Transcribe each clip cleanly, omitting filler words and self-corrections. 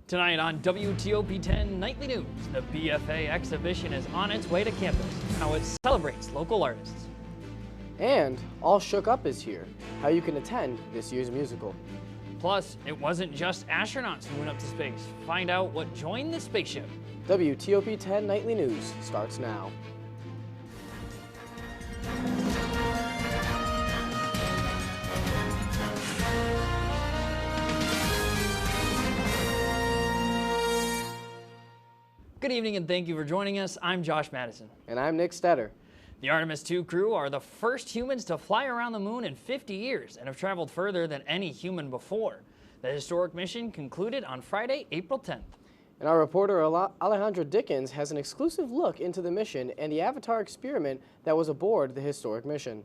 Tonight on WTOP-10 Nightly News, the BFA exhibition is on its way to campus, how it celebrates local artists. And All Shook Up is here, how you can attend this year's musical. Plus, it wasn't just astronauts who went up to space. Find out what joined the spaceship. WTOP-10 Nightly News starts now. Good evening and thank you for joining us. I'm Josh Madison. And I'm Nick Stetter. The Artemis II crew are the first humans to fly around the moon in 50 years and have traveled further than any human before. The historic mission concluded on Friday, April 10th. And our reporter Alejandra Dickens has an exclusive look into the mission and the Avatar experiment that was aboard the historic mission.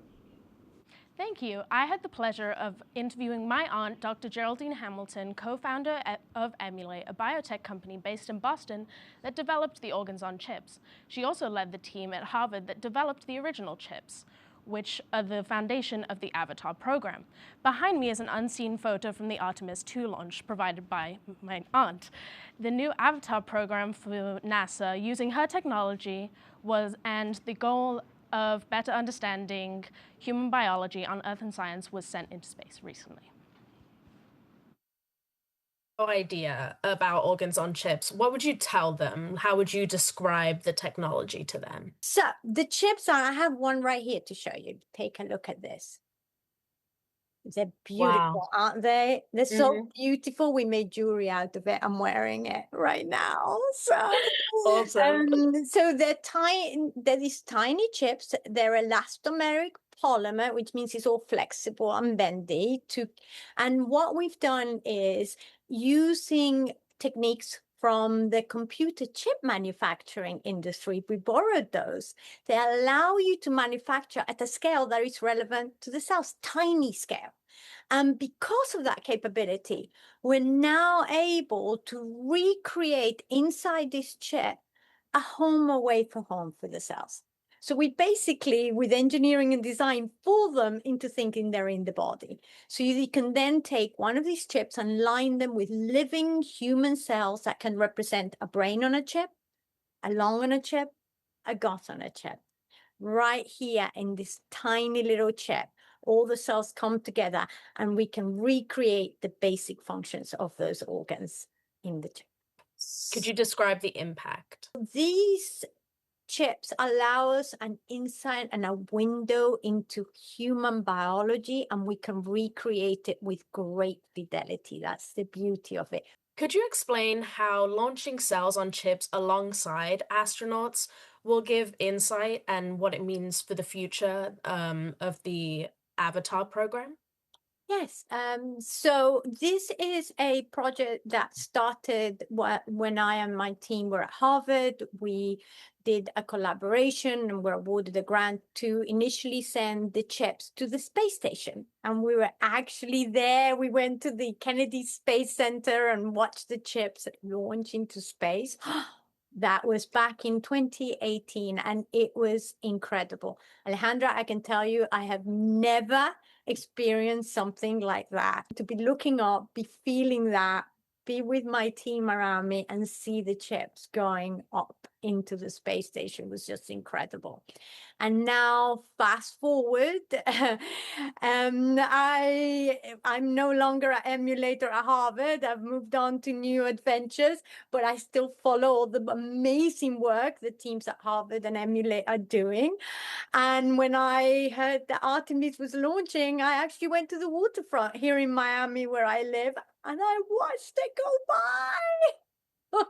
Thank you. I had the pleasure of interviewing my aunt, Dr. Geraldine Hamilton, co-founder of Emulate, a biotech company based in Boston that developed the organs on chips. She also led the team at Harvard that developed the original chips, which are the foundation of the Avatar program. Behind me is an unseen photo from the Artemis II launch provided by my aunt. The new Avatar program for NASA, using her technology, and the goal of better understanding human biology on Earth and science was sent into space recently. Idea about organs on chips, what would you tell them? How would you describe the technology to them? So the chips I have one right here to show you. Take a look at this. They're beautiful, aren't they? They're so beautiful. We made jewelry out of it. I'm wearing it right now. So awesome. So they're tiny. They're these tiny chips. They're elastomeric polymer, which means it's all flexible and bendy. And what we've done is using techniques from the computer chip manufacturing industry. We borrowed those. They allow you to manufacture at a scale that is relevant to the cells, tiny scale. And because of that capability, we're now able to recreate inside this chip a home away from home for the cells. So we basically, with engineering and design, fool them into thinking they're in the body. So you can then take one of these chips and line them with living human cells that can represent a brain on a chip, a lung on a chip, a gut on a chip. Right here in this tiny little chip, all the cells come together and we can recreate the basic functions of those organs in the chip. Could you describe the impact? These chips allow us an insight and a window into human biology, and we can recreate it with great fidelity. That's the beauty of it. Could you explain how launching cells on chips alongside astronauts will give insight and what it means for the future of the Avatar program? Yes. So this is a project that started when I and my team were at Harvard. We did a collaboration and were awarded a grant to initially send the chips to the space station. And we were actually there. We went to the Kennedy Space Center and watched the chips launch into space. That was back in 2018, and it was incredible. Alejandra, I can tell you, I have never experienced something like that. To be looking up, be feeling that, be with my team around me and see the chips going up into the space station was just incredible. And now fast forward, I'm no longer at Emulator at Harvard. I've moved on to new adventures, but I still follow all the amazing work the teams at Harvard and Emulate are doing. And when I heard that Artemis was launching, I actually went to the waterfront here in Miami where I live, and I watched it go by.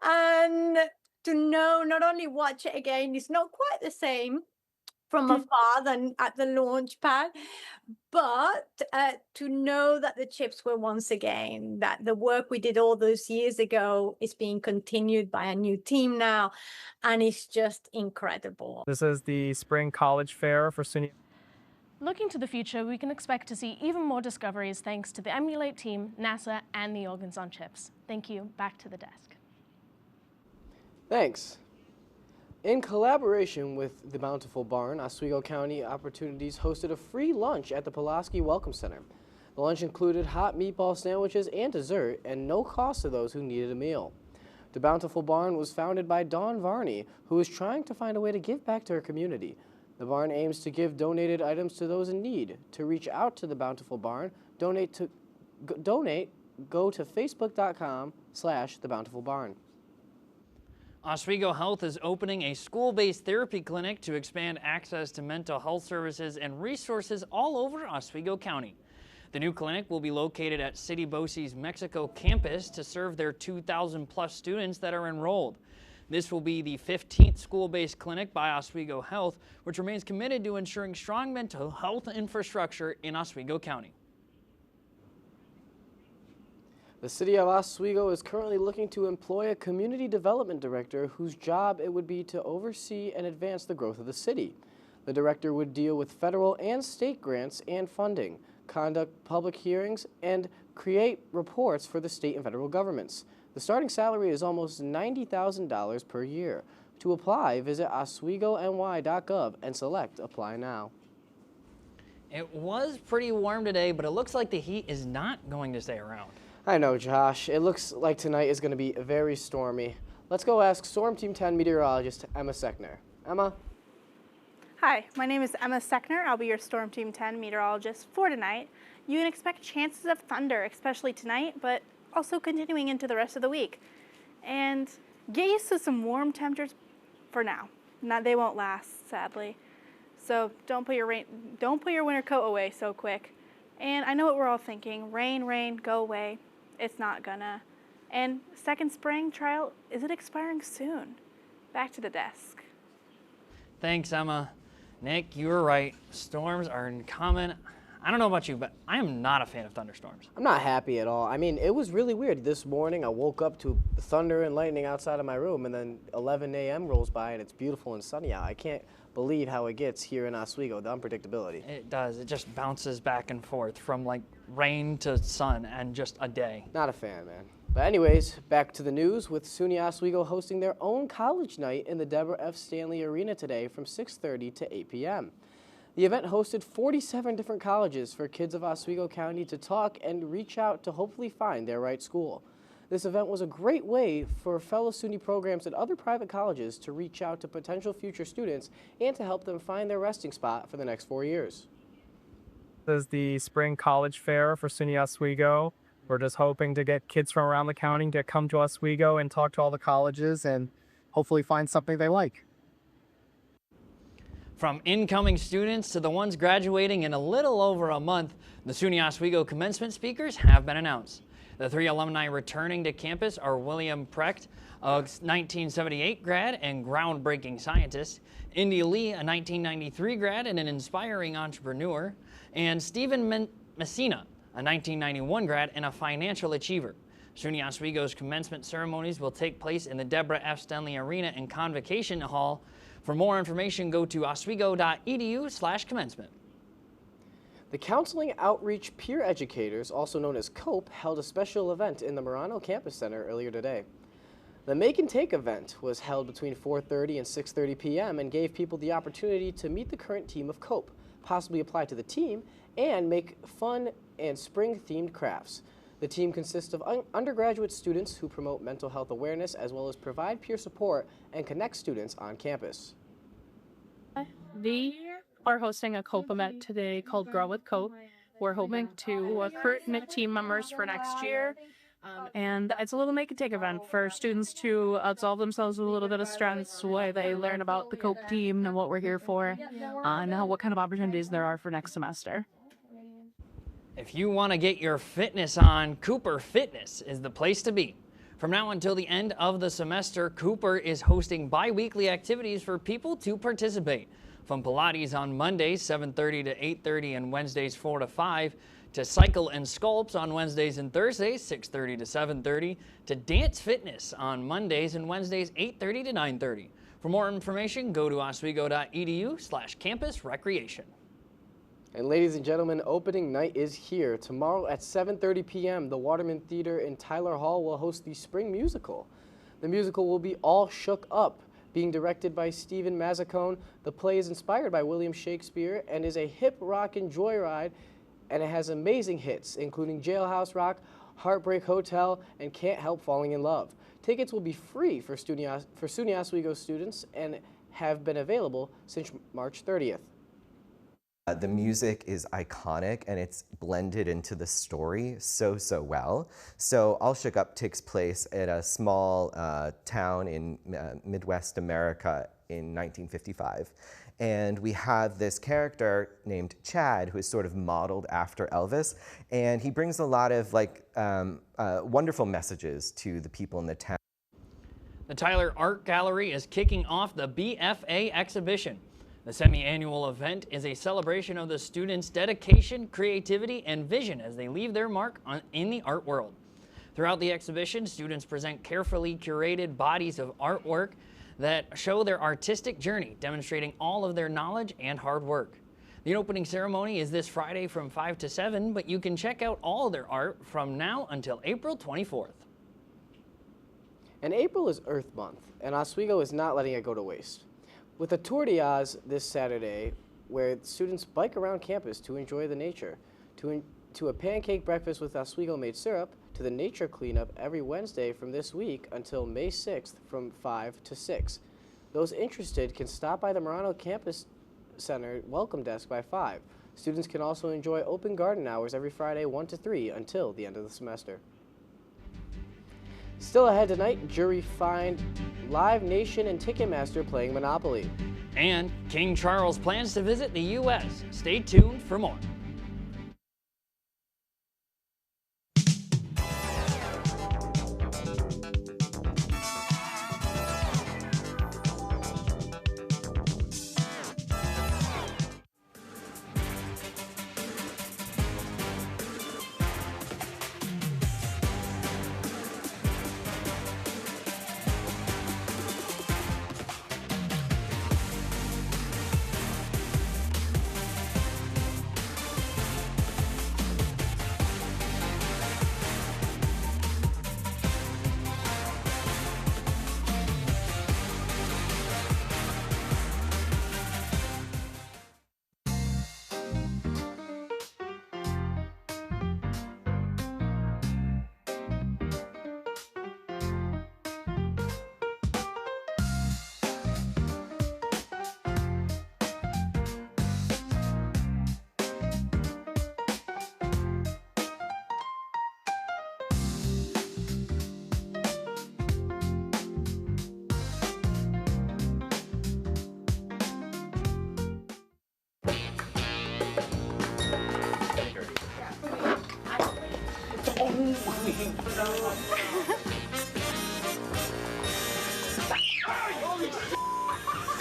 And to know, not only watch it again, it's not quite the same from afar than at the launch pad, but to know that the chips were once again, that the work we did all those years ago is being continued by a new team now, and it's just incredible. This is the Spring College Fair for SUNY. Looking to the future, we can expect to see even more discoveries thanks to the Emulate team, NASA, and the organs on chips. Thank you. Back to the desk. Thanks. In collaboration with the Bountiful Barn, Oswego County Opportunities hosted a free lunch at the Pulaski Welcome Center. The lunch included hot meatball sandwiches and dessert, and no cost to those who needed a meal. The Bountiful Barn was founded by Dawn Varney, who is trying to find a way to give back to her community. The barn aims to give donated items to those in need. To reach out to the Bountiful Barn, donate, go to facebook.com/thebountifulbarn. Oswego Health is opening a school-based therapy clinic to expand access to mental health services and resources all over Oswego County. The new clinic will be located at City BOCES Mexico campus to serve their 2,000-plus students that are enrolled. This will be the 15th school-based clinic by Oswego Health, which remains committed to ensuring strong mental health infrastructure in Oswego County. The City of Oswego is currently looking to employ a community development director whose job it would be to oversee and advance the growth of the city. The director would deal with federal and state grants and funding, conduct public hearings, and create reports for the state and federal governments. The starting salary is almost $90,000 per year. To apply, visit oswegony.gov and select Apply Now. It was pretty warm today, but it looks like the heat is not going to stay around. I know, Josh. It looks like tonight is going to be very stormy. Let's go ask Storm Team 10 meteorologist Emma Sechner. Emma? Hi, my name is Emma Sechner. I'll be your Storm Team 10 meteorologist for tonight. You can expect chances of thunder, especially tonight, but also continuing into the rest of the week. And get used to some warm temperatures for now. They won't last, sadly. So don't put your winter coat away so quick. And I know what we're all thinking. Rain, rain, go away. It's not gonna. And second spring trial, is it expiring soon? Back to the desk. Thanks, Emma. Nick, you were right. Storms are common. I don't know about you, but I am not a fan of thunderstorms. I'm not happy at all. I mean, it was really weird. This morning, I woke up to thunder and lightning outside of my room, and then 11 a.m. rolls by, and it's beautiful and sunny out. I can't believe how it gets here in Oswego, the unpredictability. It does. It just bounces back and forth from like rain to sun and just a day. Not a fan, man. But anyways, back to the news with SUNY Oswego hosting their own college night in the Deborah F. Stanley Arena today from 6:30 to 8 p.m. The event hosted 47 different colleges for kids of Oswego County to talk and reach out to hopefully find their right school. This event was a great way for fellow SUNY programs at other private colleges to reach out to potential future students and to help them find their resting spot for the next 4 years. This is the spring college fair for SUNY Oswego. We're just hoping to get kids from around the county to come to Oswego and talk to all the colleges and hopefully find something they like. From incoming students to the ones graduating in a little over a month, the SUNY Oswego commencement speakers have been announced. The 3 alumni returning to campus are William Precht, a 1978 grad and groundbreaking scientist, Indy Lee, a 1993 grad and an inspiring entrepreneur, and Stephen Messina, a 1991 grad and a financial achiever. SUNY Oswego's commencement ceremonies will take place in the Deborah F. Stanley Arena and Convocation Hall. For more information, go to oswego.edu/commencement. The Counseling Outreach Peer Educators, also known as COPE, held a special event in the Marano Campus Center earlier today. The Make and Take event was held between 4:30 and 6:30 p.m. and gave people the opportunity to meet the current team of COPE, possibly apply to the team, and make fun and spring-themed crafts. The team consists of undergraduate students who promote mental health awareness as well as provide peer support and connect students on campus. We are hosting a COPE event today called Grow with COPE. We're hoping to recruit new team members for next year. And it's a little make and take event for students to absolve themselves of a little bit of stress while they learn about the COPE team and what we're here for, and what kind of opportunities there are for next semester. If you want to get your fitness on, Cooper Fitness is the place to be. From now until the end of the semester, Cooper is hosting bi-weekly activities for people to participate. From Pilates on Mondays, 7:30 to 8:30, and Wednesdays, 4 to 5, to cycle and sculpts on Wednesdays and Thursdays, 6:30 to 7:30, to dance fitness on Mondays and Wednesdays, 8:30 to 9:30. For more information, go to oswego.edu/campus-recreation. And ladies and gentlemen, opening night is here. Tomorrow at 7:30 p.m., the Waterman Theater in Tyler Hall will host the Spring Musical. The musical will be All Shook Up, being directed by Stephen Mazzacone. The play is inspired by William Shakespeare and is a hip rock and joyride and it has amazing hits, including Jailhouse Rock, Heartbreak Hotel, and Can't Help Falling in Love. Tickets will be free for SUNY Oswego students and have been available since March 30th. The music is iconic and it's blended into the story so well. So All Shook Up takes place at a small town in Midwest America in 1955. And we have this character named Chad who is sort of modeled after Elvis. And he brings a lot of wonderful messages to the people in the town. The Tyler Art Gallery is kicking off the BFA exhibition. The semi-annual event is a celebration of the students' dedication, creativity, and vision as they leave their mark in the art world. Throughout the exhibition, students present carefully curated bodies of artwork that show their artistic journey, demonstrating all of their knowledge and hard work. The opening ceremony is this Friday from 5 to 7, but you can check out all of their art from now until April 24th. And April is Earth Month, and Oswego is not letting it go to waste. With a Tour de Oz this Saturday, where students bike around campus to enjoy the nature, to a pancake breakfast with Oswego made syrup, to the nature cleanup every Wednesday from this week until May 6th from 5 to 6. Those interested can stop by the Marano Campus Center welcome desk by 5. Students can also enjoy open garden hours every Friday 1 to 3 until the end of the semester. Still ahead tonight, jury find Live Nation and Ticketmaster playing Monopoly. And King Charles plans to visit the U.S. Stay tuned for more.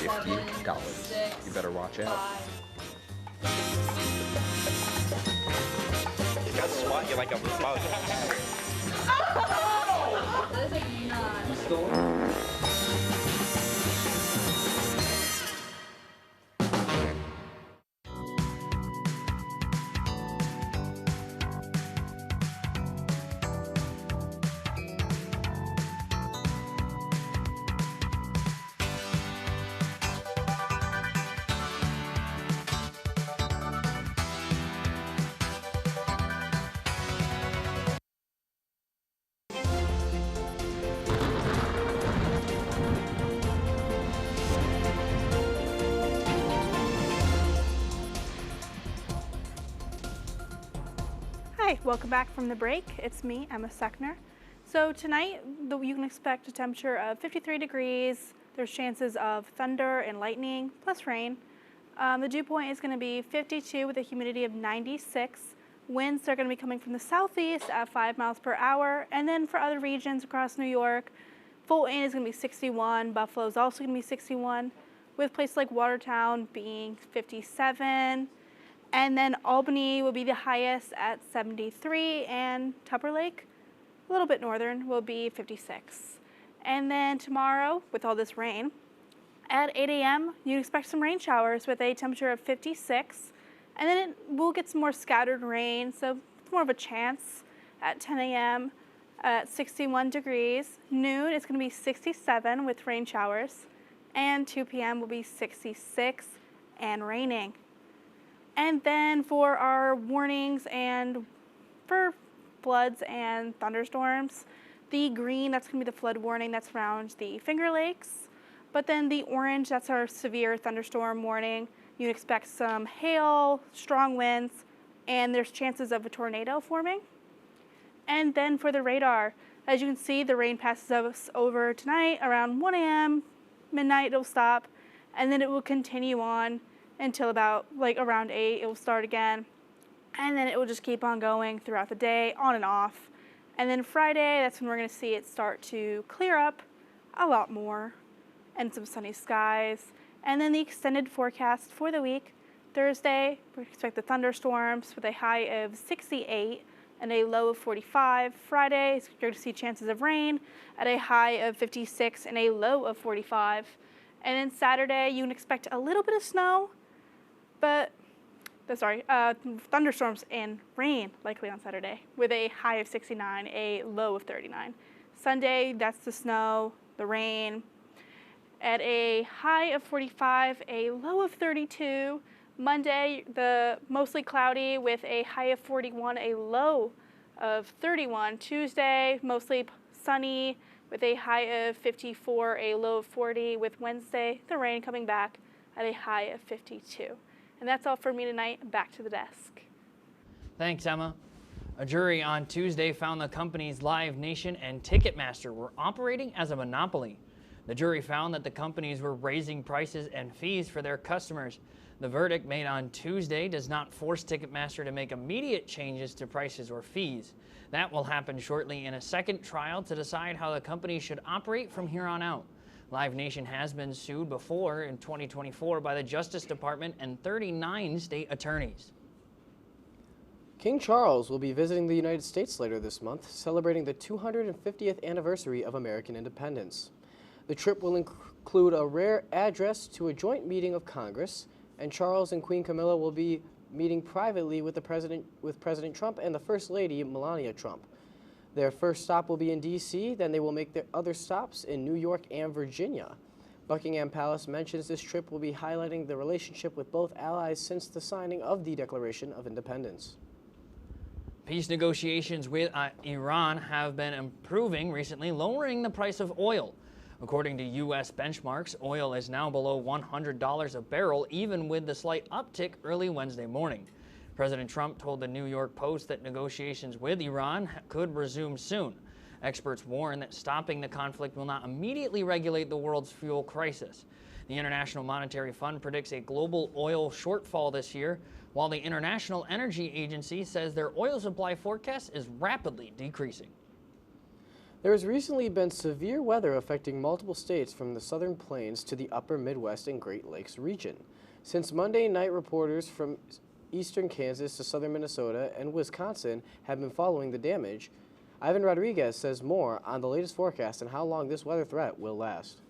$50. You better watch out. You got swat you like a bug. Hi, welcome back from the break. It's me, Emma Sechner. So tonight, you can expect a temperature of 53 degrees. There's chances of thunder and lightning, plus rain. The dew point is going to be 52 with a humidity of 96. Winds are going to be coming from the southeast at 5 miles per hour. And then for other regions across New York, Fulton is going to be 61. Buffalo is also going to be 61, with places like Watertown being 57. And then Albany will be the highest at 73, and Tupper Lake, a little bit northern, will be 56. And then tomorrow, with all this rain, at 8 a.m., you'd expect some rain showers with a temperature of 56. And then we'll get some more scattered rain, so it's more of a chance at 10 a.m. at 61 degrees. Noon, it's going to be 67 with rain showers. And 2 p.m. will be 66 and raining. And then for our warnings and for floods and thunderstorms, the green, that's going to be the flood warning, that's around the Finger Lakes. But then the orange, that's our severe thunderstorm warning. You can expect some hail, strong winds, and there's chances of a tornado forming. And then for the radar, as you can see, the rain passes us over tonight around 1 a.m., midnight it'll stop, and then it will continue on until about around 8, it will start again. And then it will just keep on going throughout the day, on and off. And then Friday, that's when we're going to see it start to clear up a lot more and some sunny skies. And then the extended forecast for the week, Thursday, we expect the thunderstorms with a high of 68 and a low of 45. Friday, you're going to see chances of rain at a high of 56 and a low of 45. And then Saturday, you can expect a little bit of snow, but thunderstorms and rain likely on Saturday with a high of 69, a low of 39. Sunday, that's the snow, the rain, at a high of 45, a low of 32. Monday, the mostly cloudy with a high of 41, a low of 31. Tuesday, mostly sunny with a high of 54, a low of 40. With Wednesday, the rain coming back at a high of 52. And that's all for me tonight. Back to the desk. Thanks, Emma. A jury on Tuesday found the companies Live Nation and Ticketmaster were operating as a monopoly. The jury found that the companies were raising prices and fees for their customers. The verdict made on Tuesday does not force Ticketmaster to make immediate changes to prices or fees. That will happen shortly in a second trial to decide how the company should operate from here on out. Live Nation has been sued before in 2024 by the Justice Department and 39 state attorneys. King Charles will be visiting the United States later this month, celebrating the 250th anniversary of American independence. The trip will include a rare address to a joint meeting of Congress, and Charles and Queen Camilla will be meeting privately with President Trump and the First Lady Melania Trump. Their first stop will be in D.C., then they will make their other stops in New York and Virginia. Buckingham Palace mentions this trip will be highlighting the relationship with both allies since the signing of the Declaration of Independence. Peace negotiations with Iran have been improving recently, lowering the price of oil. According to U.S. benchmarks, oil is now below $100 a barrel, even with the slight uptick early Wednesday morning. President Trump told the New York Post that negotiations with Iran could resume soon. Experts warn that stopping the conflict will not immediately regulate the world's fuel crisis. The International Monetary Fund predicts a global oil shortfall this year, while the International Energy Agency says their oil supply forecast is rapidly decreasing. There has recently been severe weather affecting multiple states from the southern plains to the upper Midwest and Great Lakes region. Since Monday night, reporters from eastern Kansas to southern Minnesota and Wisconsin have been following the damage. Ivan Rodriguez says more on the latest forecast and how long this weather threat will last.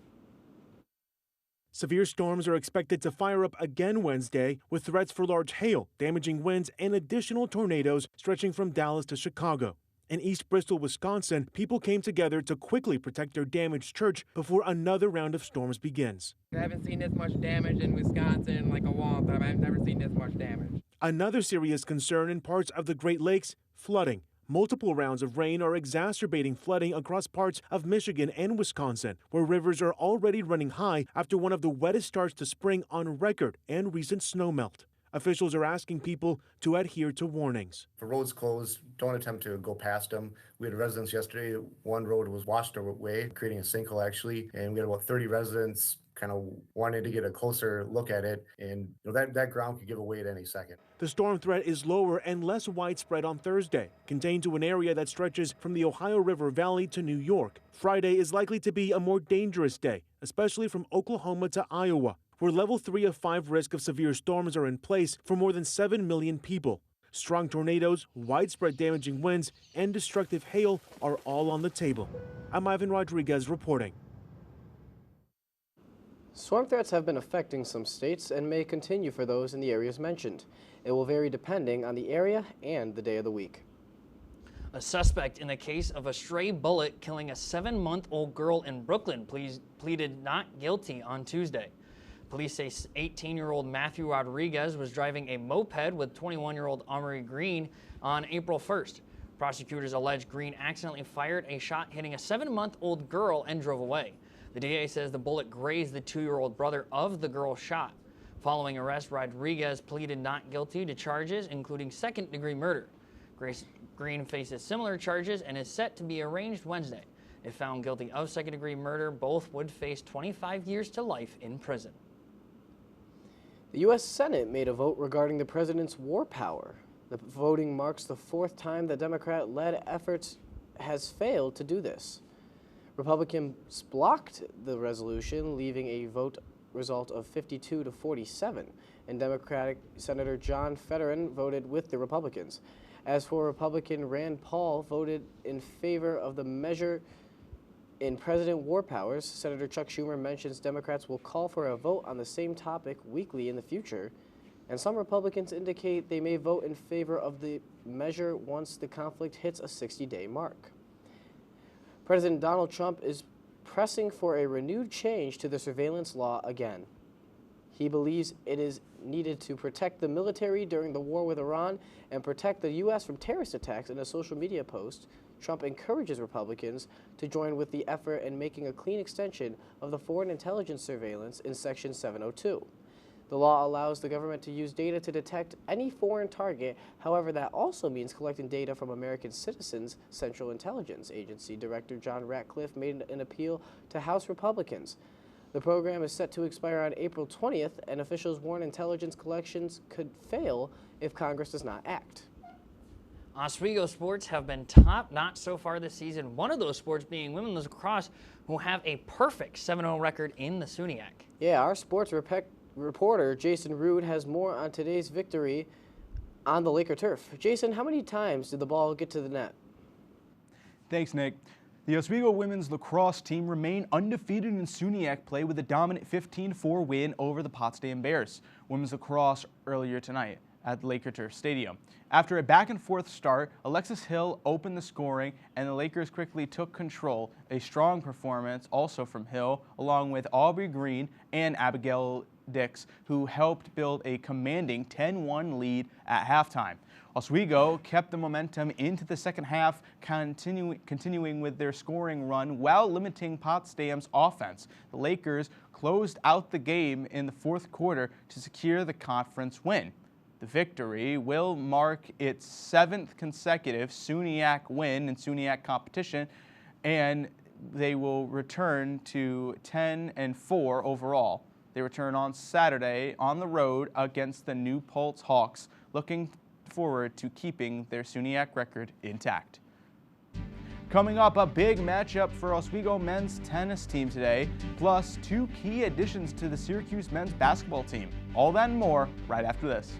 Severe storms are expected to fire up again Wednesday, with threats for large hail, damaging winds, and additional tornadoes stretching from Dallas to Chicago. In East Bristol, Wisconsin, people came together to quickly protect their damaged church before another round of storms begins. I haven't seen this much damage in Wisconsin in like a long time. I've never seen this much damage. Another serious concern in parts of the Great Lakes, flooding. Multiple rounds of rain are exacerbating flooding across parts of Michigan and Wisconsin, where rivers are already running high after one of the wettest starts to spring on record and recent snowmelt. Officials are asking people to adhere to warnings. For roads closed, don't attempt to go past them. We had residents yesterday, one road was washed away, creating a sinkhole actually, and we had about 30 residents kind of wanted to get a closer look at it, and that ground could give away at any second. The storm threat is lower and less widespread on Thursday, contained to an area that stretches from the Ohio River Valley to New York. Friday is likely to be a more dangerous day, especially from Oklahoma to Iowa, where level 3 of 5 risk of severe storms are in place for more than 7 million people. Strong tornadoes, widespread damaging winds, and destructive hail are all on the table. I'm Ivan Rodriguez reporting. Storm threats have been affecting some states and may continue for those in the areas mentioned. It will vary depending on the area and the day of the week. A suspect in the case of a stray bullet killing a 7-month-old girl in Brooklyn pleaded not guilty on Tuesday. Police say 18-year-old Matthew Rodriguez was driving a moped with 21-year-old Amory Green on April 1st. Prosecutors allege Green accidentally fired a shot hitting a 7-month-old girl and drove away. The DA says the bullet grazed the 2-year-old brother of the girl shot. Following arrest, Rodriguez pleaded not guilty to charges, including second-degree murder. Green faces similar charges and is set to be arraigned Wednesday. If found guilty of second-degree murder, both would face 25 years to life in prison. The U.S. Senate made a vote regarding the president's war power. The voting marks the 4th time the Democrat-led efforts has failed to do this. Republicans blocked the resolution, leaving a vote result of 52 to 47, and Democratic Senator John Fetterman voted with the Republicans. As for Republican Rand Paul voted in favor of the measure in President war powers, Senator Chuck Schumer mentions Democrats will call for a vote on the same topic weekly in the future, and some Republicans indicate they may vote in favor of the measure once the conflict hits a 60-day mark. President Donald Trump is pressing for a renewed change to the surveillance law again. He believes it is needed to protect the military during the war with Iran and protect the U.S. from terrorist attacks. In a social media post, Trump encourages Republicans to join with the effort in making a clean extension of the foreign intelligence surveillance in Section 702. The law allows the government to use data to detect any foreign target. However, that also means collecting data from American citizens. Central Intelligence Agency Director John Ratcliffe made an appeal to House Republicans. The program is set to expire on April 20th, and officials warn intelligence collections could fail if Congress does not act. Oswego sports have been top-notch so far this season, one of those sports being women's lacrosse, who have a perfect 7-0 record in the SUNYAC. Yeah, our sports reporter Jason Rude has more on today's victory on the Laker turf. Jason, how many times did the ball get to the net? Thanks, Nick. The Oswego women's lacrosse team remain undefeated in SUNYAC play with a dominant 15-4 win over the Potsdam Bears. Women's lacrosse earlier tonight at the Laker Turf Stadium. After a back-and-forth start, Alexis Hill opened the scoring, and the Lakers quickly took control. A strong performance also from Hill, along with Aubrey Green and Abigail Dix, who helped build a commanding 10-1 lead at halftime. Oswego kept the momentum into the second half, continuing with their scoring run while limiting Potsdam's offense. The Lakers closed out the game in the fourth quarter to secure the conference win. The victory will mark its 7th consecutive SUNYAC win in SUNYAC competition, and they will return to 10-4 overall. They return on Saturday on the road against the New Paltz Hawks, looking forward to keeping their SUNYAC record intact. Coming up, a big matchup for Oswego men's tennis team today, plus 2 key additions to the Syracuse men's basketball team. All that and more right after this.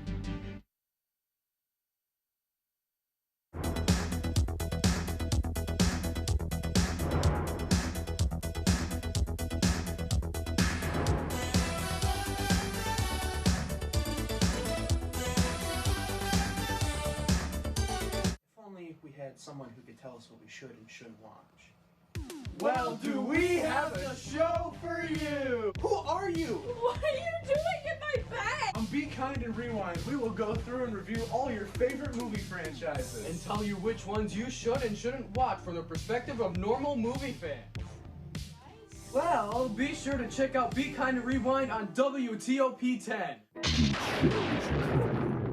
We had someone who could tell us what we should and shouldn't watch. Well, do we have a show for you? Who are you? What are you doing in my bed? On Be Kind and Rewind, we will go through and review all your favorite movie franchises. And tell you which ones you should and shouldn't watch from the perspective of normal movie fans. Well, be sure to check out Be Kind and Rewind on WTOP-10.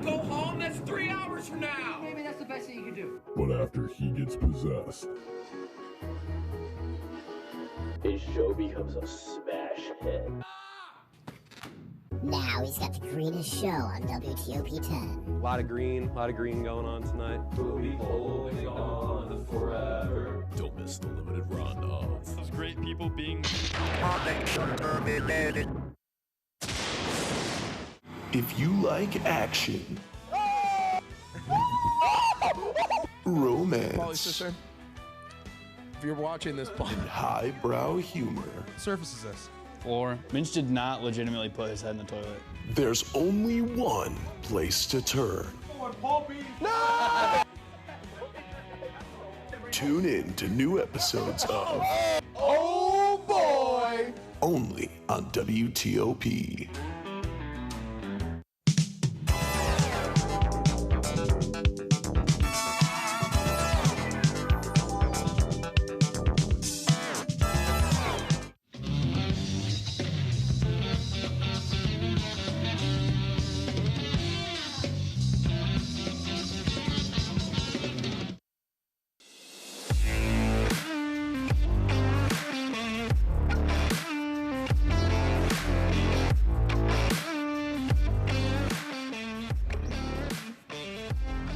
Go home, that's 3 hours from now. Maybe that's the best thing you can do. But after he gets possessed, his show becomes a smash hit. Now he's got the greenest show on WTOP-10. A lot of green going on tonight. We'll be holding on forever. Don't miss the limited run of these great people being. If you like action, romance, If you're watching this, and highbrow humor, surface is this. Floor. Minch did not legitimately put his head in the toilet. There's only one place to turn. No! Tune in to new episodes of Oh boy! only on WTOP.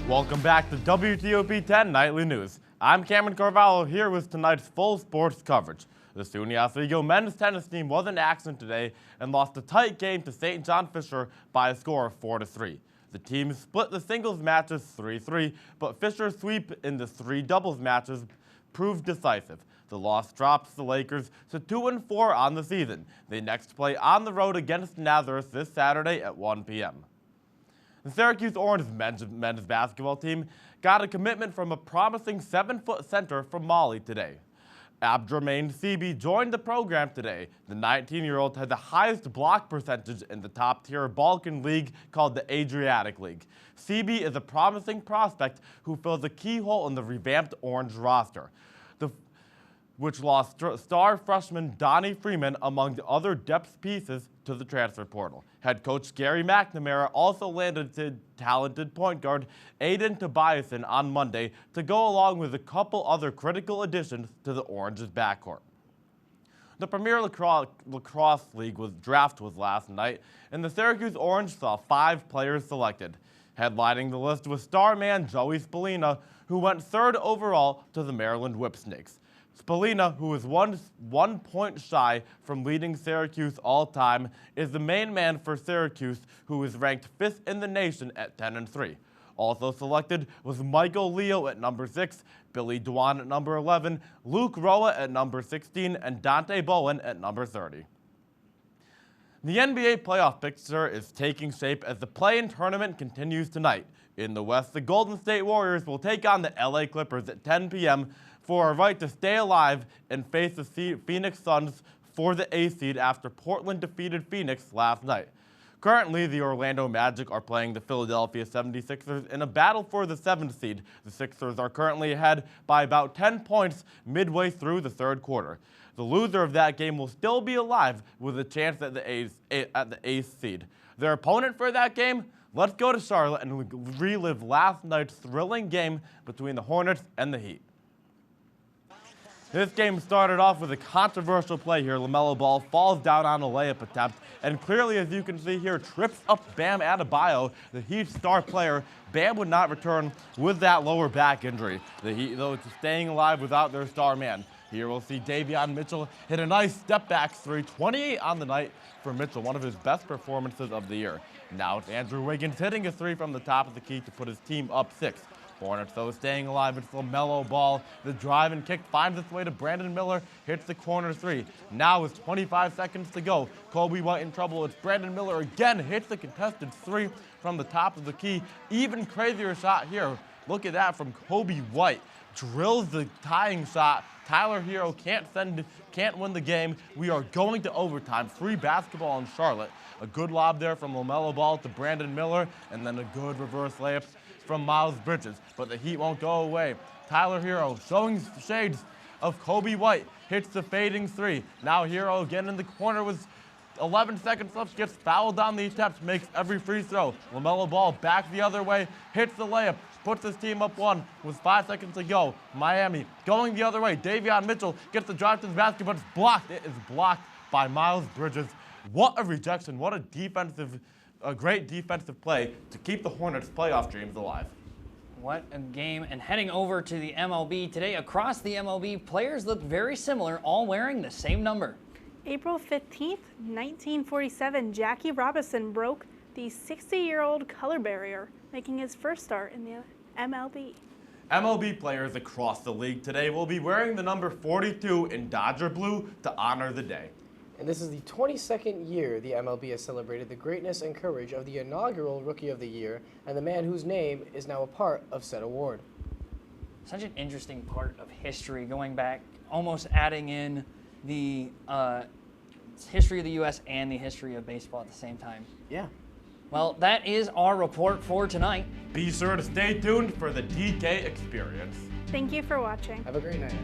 Welcome back to WTOP-10 Nightly News. I'm Cameron Carvalho here with tonight's full sports coverage. The SUNY Oswego men's tennis team was in action today and lost a tight game to St. John Fisher by a score of 4-3. The team split the singles matches 3-3, but Fisher's sweep in the 3 doubles matches proved decisive. The loss drops the Lakers to 2-4 on the season. They next play on the road against Nazareth this Saturday at 1 p.m. The Syracuse Orange men's basketball team got a commitment from a promising 7-foot center from Mali today. Abdramain Sebi joined the program today. The 19-year-old had the highest block percentage in the top-tier Balkan league called the Adriatic League. Sebi is a promising prospect who fills a key hole in the revamped Orange roster, which lost star freshman Donnie Freeman among the other depth pieces to the transfer portal. Head coach Gary McNamara also landed to talented point guard Aiden Tobiasen on Monday to go along with a couple other critical additions to the Orange's backcourt. The Premier Lacrosse League draft was last night, and the Syracuse Orange saw 5 players selected. Headlining the list was star man Joey Spallina, who went 3rd overall to the Maryland Whipsnakes. Spallina, who is one point shy from leading Syracuse all-time, is the main man for Syracuse, who is ranked 5th in the nation at 10-3. Also selected was Michael Leo at number 6, Billy Dwan at number 11, Luke Roa at number 16, and Dante Bowen at number 30. The NBA playoff picture is taking shape as the play-in tournament continues tonight. In the West, the Golden State Warriors will take on the LA Clippers at 10 p.m. for a right to stay alive and face the Phoenix Suns for the 8th seed after Portland defeated Phoenix last night. Currently, the Orlando Magic are playing the Philadelphia 76ers in a battle for the 7th seed. The Sixers are currently ahead by about 10 points midway through the 3rd quarter. The loser of that game will still be alive with a chance at the 8th seed. Their opponent for that game? Let's go to Charlotte and relive last night's thrilling game between the Hornets and the Heat. This game started off with a controversial play here. LaMelo Ball falls down on a layup attempt, and clearly, as you can see here, trips up Bam Adebayo, the Heat star player. Bam would not return with that lower back injury. The Heat, though, it's staying alive without their star man. Here we'll see Davion Mitchell hit a nice step-back 3, 28 on the night for Mitchell, one of his best performances of the year. Now it's Andrew Wiggins hitting a 3 from the top of the key to put his team up 6. Hornets, though, staying alive. It's LaMelo Ball. The drive and kick finds its way to Brandon Miller, hits the corner 3. Now with 25 seconds to go, Kobe White in trouble. It's Brandon Miller again, hits the contested 3 from the top of the key. Even crazier shot here. Look at that from Kobe White. Drills the tying shot. Tyler Hero can't win the game. We are going to overtime. Free basketball in Charlotte. A good lob there from LaMelo Ball to Brandon Miller, and then a good reverse layup from Miles Bridges, but the Heat won't go away. Tyler Hero showing shades of Kobe White, hits the fading 3. Now Hero again in the corner with 11 seconds left, gets fouled on the attempt, makes every free throw. LaMelo Ball back the other way, hits the layup, puts his team up 1 with 5 seconds to go. Miami going the other way. Davion Mitchell gets the drive to the basket, but it's blocked. It is blocked by Miles Bridges. What a rejection. What a great defensive play to keep the Hornets' playoff dreams alive. What a game. And heading over to the MLB today, across the MLB, players look very similar, all wearing the same number. April 15th, 1947, Jackie Robinson broke the 60-year-old color barrier, making his first start in the MLB. MLB players across the league today will be wearing the number 42 in Dodger blue to honor the day. And this is the 22nd year the MLB has celebrated the greatness and courage of the inaugural Rookie of the Year and the man whose name is now a part of said award. Such an interesting part of history, going back, almost adding in the history of the U.S. and the history of baseball at the same time. Yeah. Well, that is our report for tonight. Be sure to stay tuned for the DK Experience. Thank you for watching. Have a great night.